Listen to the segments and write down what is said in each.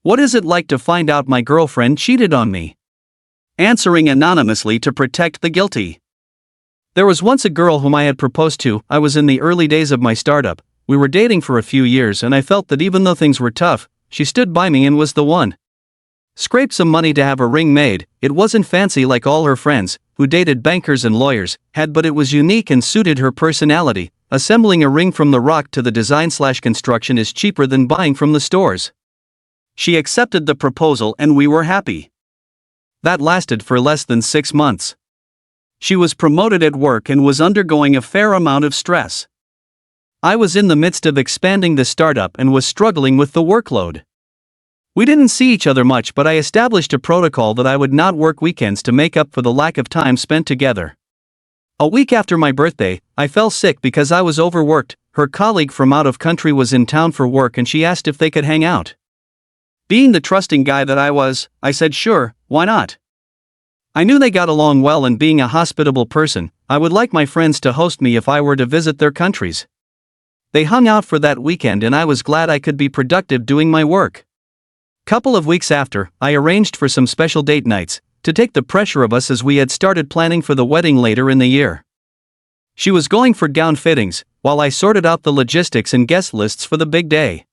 What is it like to find out my girlfriend cheated on me? Answering anonymously to protect the guilty. There was once a girl whom I had proposed to. I was in the early days of my startup. We were dating for a few years and I felt that even though things were tough, she stood by me and was the one. Scraped some money to have a ring made. It wasn't fancy like all her friends, who dated bankers and lawyers, had, but it was unique and suited her personality. Assembling a ring from the rock to the design/construction is cheaper than buying from the stores. She accepted the proposal and we were happy. That lasted for less than 6 months. She was promoted at work and was undergoing a fair amount of stress. I was in the midst of expanding the startup and was struggling with the workload. We didn't see each other much, but I established a protocol that I would not work weekends to make up for the lack of time spent together. A week after my birthday, I fell sick because I was overworked. Her colleague from out of country was in town for work and she asked if they could hang out. Being the trusting guy that I was, I said sure, why not? I knew they got along well, and being a hospitable person, I would like my friends to host me if I were to visit their countries. They hung out for that weekend and I was glad I could be productive doing my work. Couple of weeks after, I arranged for some special date nights, to take the pressure of us as we had started planning for the wedding later in the year. She was going for gown fittings, while I sorted out the logistics and guest lists for the big day.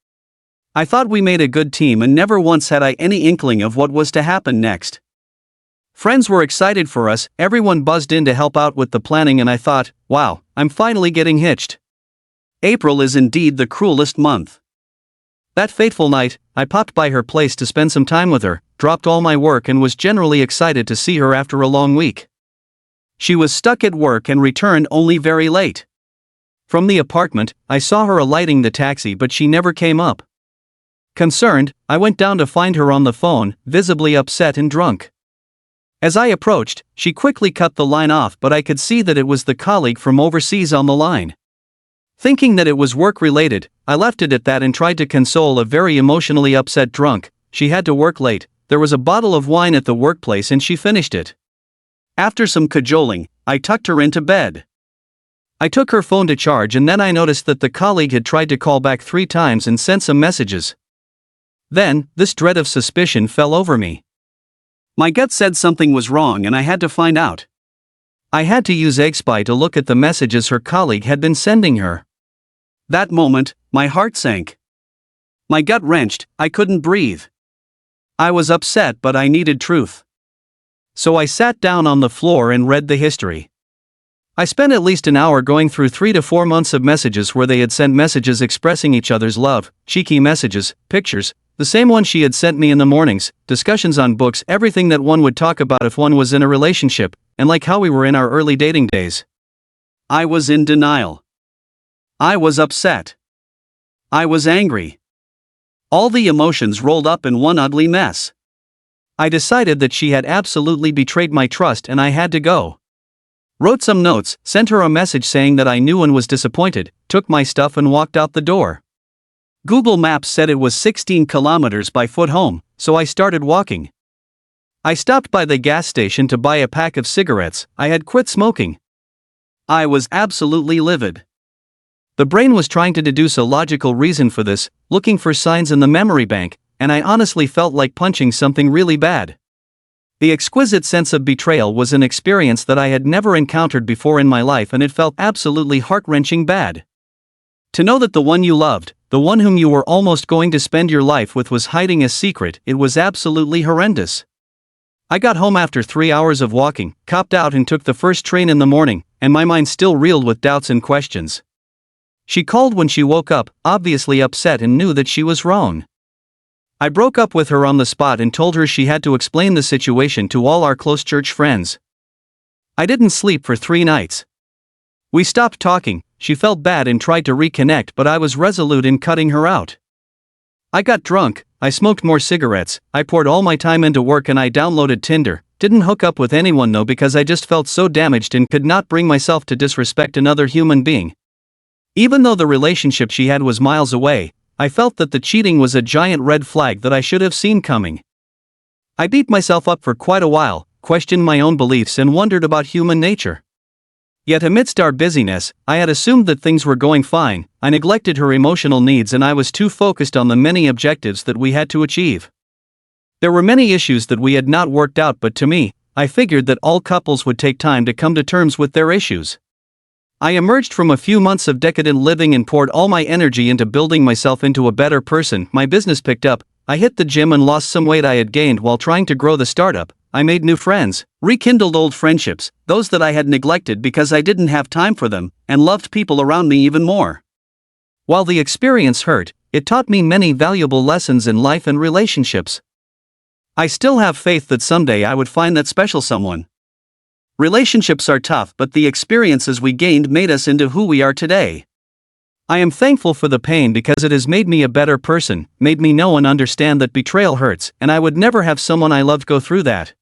I thought we made a good team and never once had I any inkling of what was to happen next. Friends were excited for us, everyone buzzed in to help out with the planning, and I thought, wow, I'm finally getting hitched. April is indeed the cruelest month. That fateful night, I popped by her place to spend some time with her, dropped all my work and was generally excited to see her after a long week. She was stuck at work and returned only very late. From the apartment, I saw her alighting the taxi, but she never came up. Concerned, I went down to find her on the phone, visibly upset and drunk. As I approached, she quickly cut the line off, but I could see that it was the colleague from overseas on the line. Thinking that it was work-related, I left it at that and tried to console a very emotionally upset drunk. She had to work late, there was a bottle of wine at the workplace and she finished it. After some cajoling, I tucked her into bed. I took her phone to charge and then I noticed that the colleague had tried to call back 3 times and sent some messages. Then, this dread of suspicion fell over me. My gut said something was wrong and I had to find out. I had to use EggSpy to look at the messages her colleague had been sending her. That moment, my heart sank. My gut wrenched, I couldn't breathe. I was upset, but I needed truth. So I sat down on the floor and read the history. I spent at least an hour going through 3 to 4 months of messages where they had sent messages expressing each other's love, cheeky messages, pictures, the same one she had sent me in the mornings, discussions on books, everything that one would talk about if one was in a relationship, and like how we were in our early dating days. I was in denial. I was upset. I was angry. All the emotions rolled up in one ugly mess. I decided that she had absolutely betrayed my trust and I had to go. Wrote some notes, sent her a message saying that I knew and was disappointed, took my stuff and walked out the door. Google Maps said it was 16 kilometers by foot home, so I started walking. I stopped by the gas station to buy a pack of cigarettes. I had quit smoking. I was absolutely livid. The brain was trying to deduce a logical reason for this, looking for signs in the memory bank, and I honestly felt like punching something really bad. The exquisite sense of betrayal was an experience that I had never encountered before in my life, and it felt absolutely heart-wrenching bad. To know that the one you loved, the one whom you were almost going to spend your life with, was hiding a secret, it was absolutely horrendous. I got home after 3 hours of walking, copped out and took the first train in the morning, and my mind still reeled with doubts and questions. She called when she woke up, obviously upset and knew that she was wrong. I broke up with her on the spot and told her she had to explain the situation to all our close church friends. I didn't sleep for 3 nights. We stopped talking, she felt bad and tried to reconnect, but I was resolute in cutting her out. I got drunk, I smoked more cigarettes, I poured all my time into work and I downloaded Tinder, didn't hook up with anyone though because I just felt so damaged and could not bring myself to disrespect another human being. Even though the relationship she had was miles away, I felt that the cheating was a giant red flag that I should have seen coming. I beat myself up for quite a while, questioned my own beliefs and wondered about human nature. Yet amidst our busyness, I had assumed that things were going fine. I neglected her emotional needs and I was too focused on the many objectives that we had to achieve. There were many issues that we had not worked out, but to me, I figured that all couples would take time to come to terms with their issues. I emerged from a few months of decadent living and poured all my energy into building myself into a better person. My business picked up, I hit the gym and lost some weight I had gained while trying to grow the startup. I made new friends, rekindled old friendships, those that I had neglected because I didn't have time for them, and loved people around me even more. While the experience hurt, it taught me many valuable lessons in life and relationships. I still have faith that someday I would find that special someone. Relationships are tough, but the experiences we gained made us into who we are today. I am thankful for the pain because it has made me a better person, made me know and understand that betrayal hurts, and I would never have someone I loved go through that.